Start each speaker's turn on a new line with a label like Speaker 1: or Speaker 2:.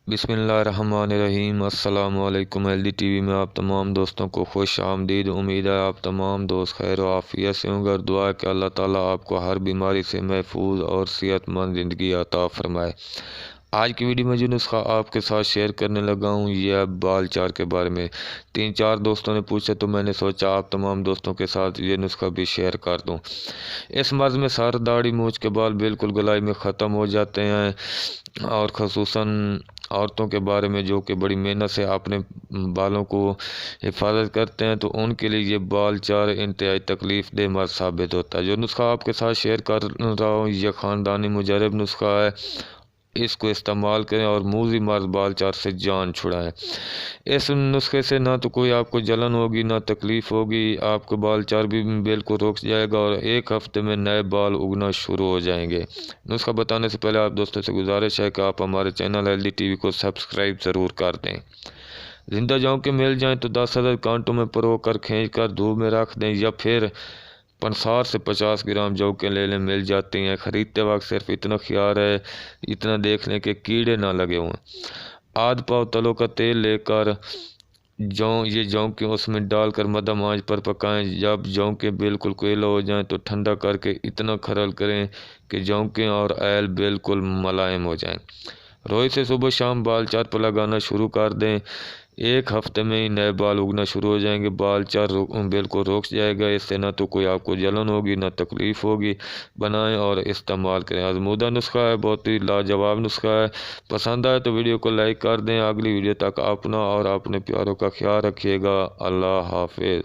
Speaker 1: बिस्मिल्लाहिर्रहमानिर्रहीम। अस्सलाम वालेकुम। हेल्दी टीवी में आप तमाम दोस्तों को खुश आमदीद। उम्मीद है आप तमाम दोस्त खैर व आफियत से होंगे और दुआ है कि अल्लाह ताला आपको हर बीमारी से महफूज और सेहतमंद ज़िंदगी अता फरमाए। आज की वीडियो में जो नुस्खा आपके साथ शेयर करने लगा हूँ यह बाल चार के बारे में 3-4 दोस्तों ने पूछा तो मैंने सोचा आप तमाम दोस्तों के साथ ये नुस्खा भी शेयर कर दूँ। इस मर्ज़ में सर, दाढ़ी, मूंछ के बाल बिल्कुल गलाई में ख़त्म हो जाते हैं और ख़ुसूसन औरतों के बारे में जो कि बड़ी मेहनत से अपने बालों को हिफाजत करते हैं तो उनके लिए ये बाल चार इंतहाई तकलीफ़ दह मर्ज़ साबित होता है। जो नुस्खा आपके साथ शेयर कर रहा हूँ यह ख़ानदानी मुजरब नुस्खा है। इसको इस्तेमाल करें और मूज़ी मर्ज़ बाल चार से जान छुड़ाएं। इस नुस्खे से ना तो कोई आपको जलन होगी ना तकलीफ़ होगी, आपके बाल चार भी बिल्कुल रुक जाएगा और एक हफ्ते में नए बाल उगना शुरू हो जाएंगे। नुस्खा बताने से पहले आप दोस्तों से गुजारिश है कि आप हमारे चैनल हेल्दी टीवी को सब्सक्राइब ज़रूर कर दें। जिंदा जौ के मिल जाएँ तो 10 अदद कांटों में परो कर खींच कर धूप में रख दें या फिर 60 से 50 ग्राम जौ के ले लें, मिल जाती हैं। ख़रीदते वक्त सिर्फ इतना ख्याल है, इतना देख लें कि कीड़े ना लगे हों। आध पाव तलों का तेल लेकर जौ के उसमें डालकर मध्यम आंच पर पकाएं। जब जौ के बिल्कुल कोयला हो जाएं तो ठंडा करके इतना खरल करें कि जौ के और ऐल बिल्कुल मुलायम हो जाएं। रोज़ से सुबह शाम बाल चार पर लगाना शुरू कर दें। एक हफ्ते में ही नए बाल उगना शुरू हो जाएंगे। बाल चार बिल्कुल रुक जाएगा। इससे ना तो कोई आपको जलन होगी ना तकलीफ़ होगी। बनाएं और इस्तेमाल करें। आज़मूदा नुस्खा है, बहुत ही लाजवाब नुस्खा है। पसंद आए तो वीडियो को लाइक कर दें। अगली वीडियो तक अपना और अपने प्यारों का ख्याल रखिएगा। अल्लाह हाफिज़।